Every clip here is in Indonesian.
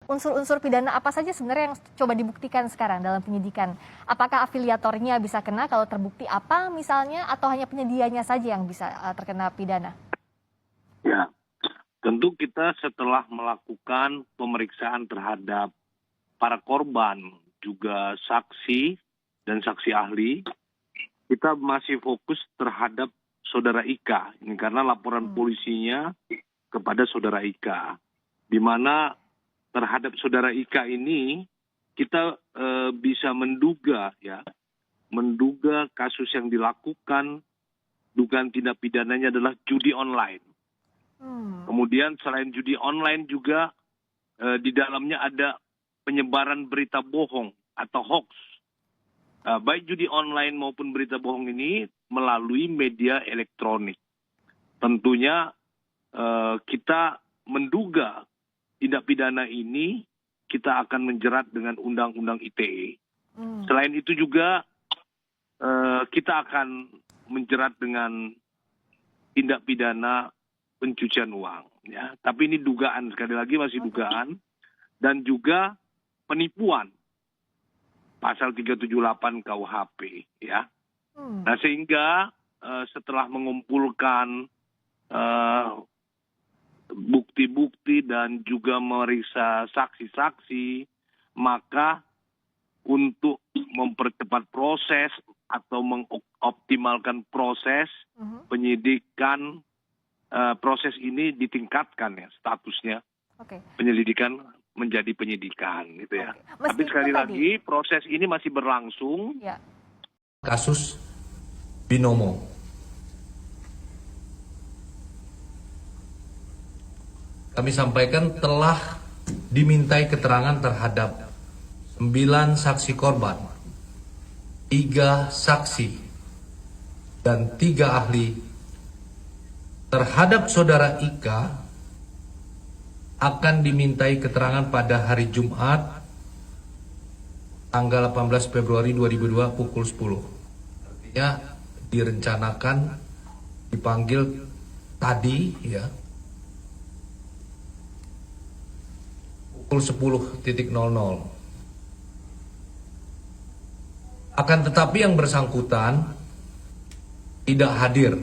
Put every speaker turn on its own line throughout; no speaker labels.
unsur-unsur pidana apa saja sebenarnya yang coba dibuktikan sekarang dalam penyidikan? Apakah afiliatornya bisa kena kalau terbukti apa misalnya, atau hanya penyedianya saja yang bisa terkena pidana?
Ya, tentu kita setelah melakukan pemeriksaan terhadap para korban, juga saksi dan saksi ahli, kita masih fokus terhadap saudara Ika. Ini karena laporan polisinya kepada saudara Ika, di mana terhadap saudara Ika ini kita bisa menduga kasus yang dilakukan, dugaan tindak pidananya adalah judi online. Kemudian selain judi online juga di dalamnya ada penyebaran berita bohong atau hoax. Baik judi online maupun berita bohong ini melalui media elektronik. Tentunya kita menduga tindak pidana ini kita akan menjerat dengan Undang-Undang ITE. Selain itu juga kita akan menjerat dengan tindak pidana pencucian uang. Ya. Tapi ini dugaan, sekali lagi masih dugaan. Dan juga penipuan. Pasal 378 KUHP, ya. Nah, sehingga setelah mengumpulkan bukti-bukti dan juga memeriksa saksi-saksi, maka untuk mempercepat proses atau mengoptimalkan proses penyidikan, proses ini ditingkatkan ya statusnya. Penyelidikan menjadi penyidikan, gitu ya. Tapi sekali lagi proses ini masih berlangsung.
Ya.
Kasus Binomo. Kami sampaikan telah dimintai keterangan terhadap 9 saksi korban, 3 saksi, dan 3 ahli. Terhadap saudara Ika akan dimintai keterangan pada hari Jumat tanggal 18 Februari 2002 pukul 10. Artinya direncanakan dipanggil tadi ya pukul 10.00. Akan tetapi yang bersangkutan tidak hadir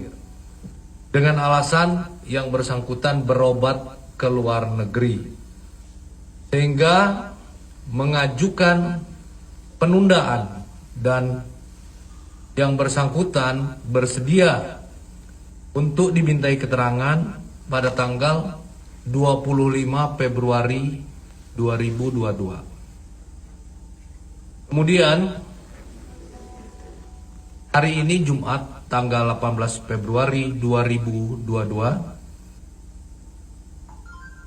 dengan alasan yang bersangkutan berobat ke luar negeri, sehingga mengajukan penundaan dan yang bersangkutan bersedia untuk dimintai keterangan pada tanggal 25 Februari 2022. Kemudian hari ini Jumat tanggal 18 Februari 2022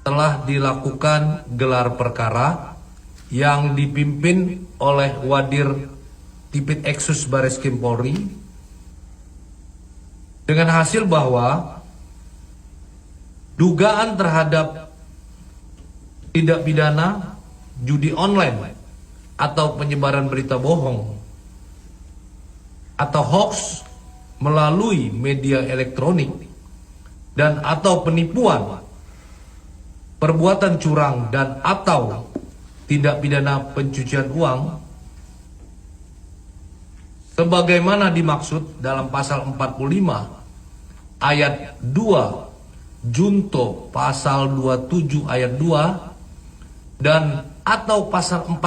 telah dilakukan gelar perkara yang dipimpin oleh Wadir Tipit Eksus Bareskrim Polri dengan hasil bahwa dugaan terhadap tindak pidana judi online atau penyebaran berita bohong atau hoax melalui media elektronik dan atau penipuan, perbuatan curang dan atau tindak pidana pencucian uang sebagaimana dimaksud dalam pasal 45 ayat 2 junto pasal 27 ayat 2 dan atau pasal 45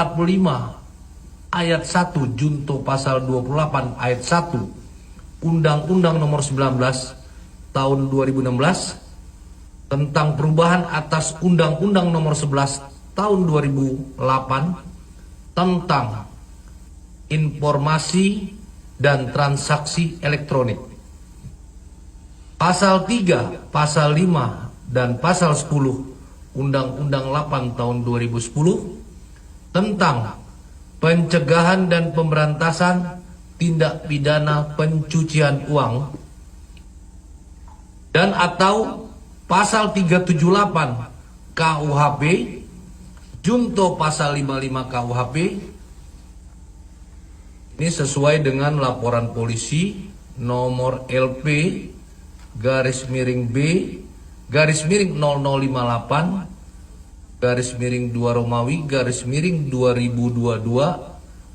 ayat 1 junto pasal 28 ayat 1 Undang-Undang Nomor 19 tahun 2016 tentang perubahan atas Undang-Undang Nomor 11 tahun 2008 tentang informasi dan transaksi elektronik. Pasal 3, Pasal 5, dan Pasal 10 Undang-Undang 8 tahun 2010 tentang pencegahan dan pemberantasan tindak pidana pencucian uang dan atau Pasal 378 KUHP junto Pasal 55 KUHP ini sesuai dengan laporan polisi nomor LP garis miring B garis miring 0058 2 Romawi _ 2022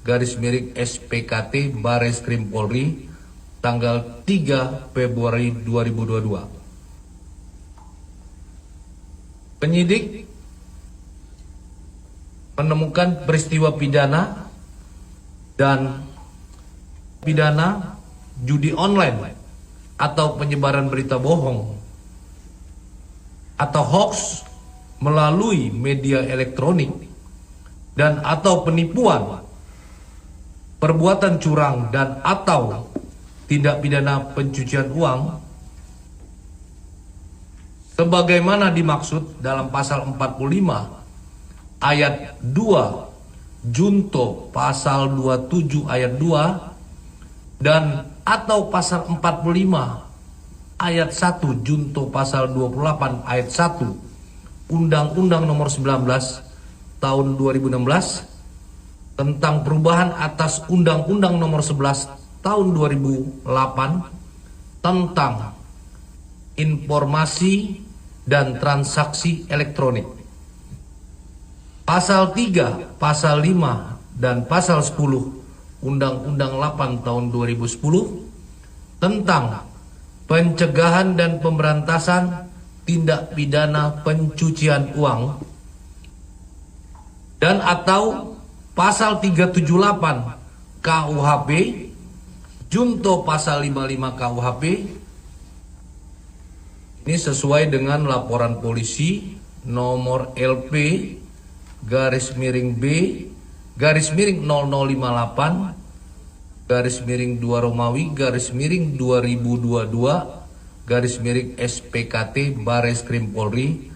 _ SPKT Bareskrim Polri tanggal 3 Februari 2022. Penyidik menemukan peristiwa pidana dan pidana judi online atau penyebaran berita bohong atau hoax melalui media elektronik dan atau penipuan, perbuatan curang dan atau tindak pidana pencucian uang sebagaimana dimaksud dalam pasal 45 ayat 2 junto pasal 27 ayat 2 dan atau pasal 45 ayat 1 junto pasal 28 ayat 1 Undang-Undang Nomor 19 Tahun 2016 tentang perubahan atas Undang-Undang Nomor 11 Tahun 2008 tentang informasi dan transaksi elektronik. Pasal 3, Pasal 5, dan Pasal 10 Undang-Undang 8 Tahun 2010 tentang pencegahan dan pemberantasan tindak pidana pencucian uang dan atau Pasal 378 KUHP junto Pasal 55 KUHP ini sesuai dengan laporan polisi nomor LP _B _ 0058 _ 2 Romawi _ 2022 _ SPKT Bareskrim Polri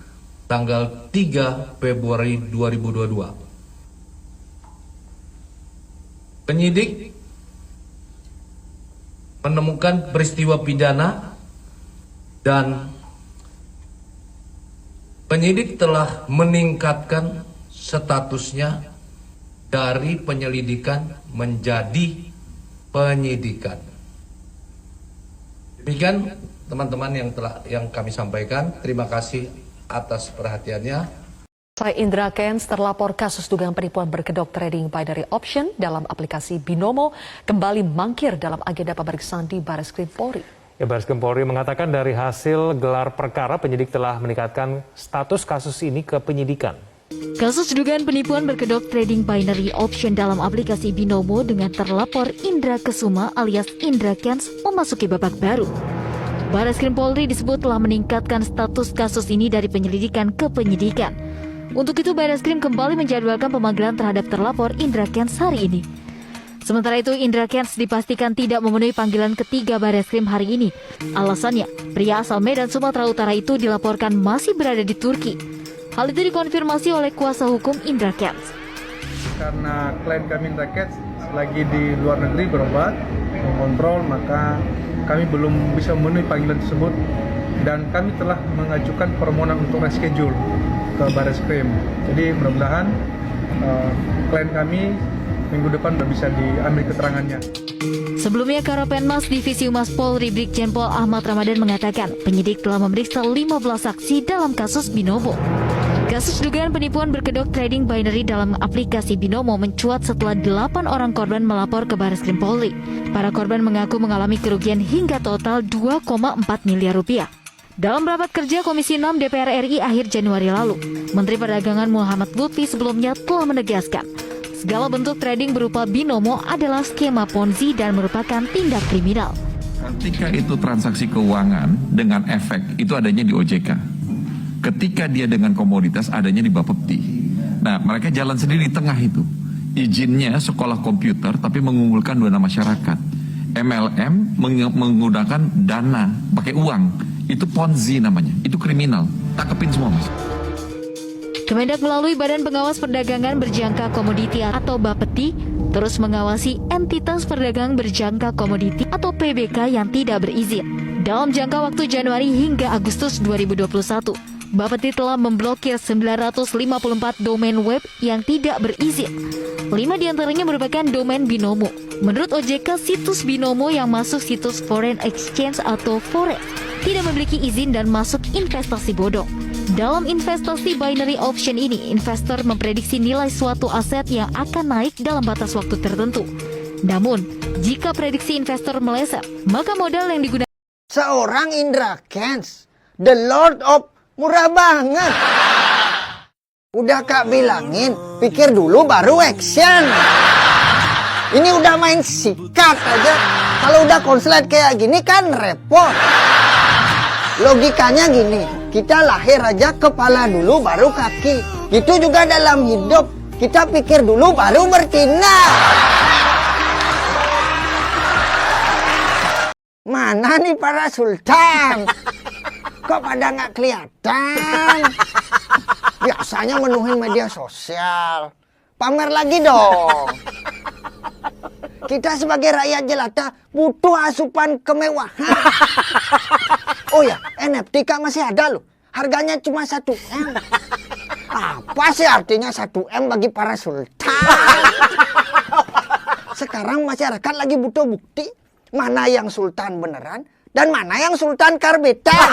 tanggal 3 Februari 2022. Penyidik menemukan peristiwa pidana dan penyidik telah meningkatkan statusnya dari penyelidikan menjadi penyidikan. Demikian teman-teman yang kami sampaikan. Terima kasih atas perhatiannya.
Indra Kents terlapor kasus dugaan penipuan berkedok trading binary option dalam aplikasi Binomo kembali mangkir dalam agenda pemeriksaan di Bareskrim Polri.
Bareskrim Polri mengatakan dari hasil gelar perkara penyidik telah meningkatkan status kasus ini ke penyidikan.
Kasus dugaan penipuan berkedok trading binary option dalam aplikasi Binomo dengan terlapor Indra Kesuma alias Indra Kents memasuki babak baru. Bareskrim Polri disebut telah meningkatkan status kasus ini dari penyelidikan ke penyidikan. Untuk itu, Bareskrim kembali menjadwalkan pemanggilan terhadap terlapor Indra Kents hari ini. Sementara itu, Indra Kents dipastikan tidak memenuhi panggilan ketiga Bareskrim hari ini. Alasannya, pria asal Medan, Sumatera Utara itu dilaporkan masih berada di Turki. Hal itu dikonfirmasi oleh kuasa hukum Indra Kents.
Karena klien kami Indra Kents lagi di luar negeri berobat, mengontrol, maka kami belum bisa memenuhi panggilan tersebut dan kami telah mengajukan permohonan untuk reschedule ke Bareskrim. Jadi mudah-mudahan klien kami minggu depan sudah bisa diambil keterangannya.
Sebelumnya, Karopenmas Divisi Humas Polri Brigjen Pol Ahmad Ramadan mengatakan penyidik telah memeriksa 15 saksi dalam kasus Binomo. Kasus dugaan penipuan berkedok trading binary dalam aplikasi Binomo mencuat setelah 8 orang korban melapor ke Bareskrim Polri. Para korban mengaku mengalami kerugian hingga total 2,4 miliar rupiah. Dalam rapat kerja Komisi 6 DPR RI akhir Januari lalu, Menteri Perdagangan Muhammad Lutfi sebelumnya telah menegaskan segala bentuk trading berupa Binomo adalah skema Ponzi dan merupakan tindak kriminal.
Ketika itu transaksi keuangan dengan efek itu adanya di OJK. Ketika dia dengan komoditas adanya di Bapepti. Nah, mereka jalan sendiri di tengah itu. Izinnya sekolah komputer tapi mengumpulkan dana masyarakat. MLM menggunakan dana pakai uang. Itu Ponzi namanya, itu kriminal. Tangkepin semua, Mas.
Kemendak melalui Badan Pengawas Perdagangan Berjangka Komoditi atau Bapepti terus mengawasi entitas perdagangan berjangka komoditi atau PBK yang tidak berizin. Dalam jangka waktu Januari hingga Agustus 2021, Bapepti telah memblokir 954 domain web yang tidak berizin. 5 diantaranya merupakan domain Binomo. Menurut OJK, situs Binomo yang masuk situs foreign exchange atau forex tidak memiliki izin dan masuk investasi bodong. Dalam investasi binary option ini, investor memprediksi nilai suatu aset yang akan naik dalam batas waktu tertentu. Namun, jika prediksi investor meleset, maka modal yang digunakan
seorang Indra Kents, the Lord of murah banget. Udah Kak bilangin, pikir dulu baru action. Ini udah main sikat aja. Kalau udah konslet kayak gini kan repot. Logikanya gini, kita lahir aja kepala dulu baru kaki. Itu juga dalam hidup, kita pikir dulu baru bertindak. Mana nih para sultan? Kok pada nggak kelihatan? Biasanya menuhin media sosial. Pamer lagi dong. Kita sebagai rakyat jelata butuh asupan kemewahan. Oh ya, NFT Kak masih ada loh. Harganya cuma 1M. Apa sih artinya 1M bagi para sultan? Sekarang masyarakat lagi butuh bukti. Mana yang sultan beneran dan mana yang sultan karbitan.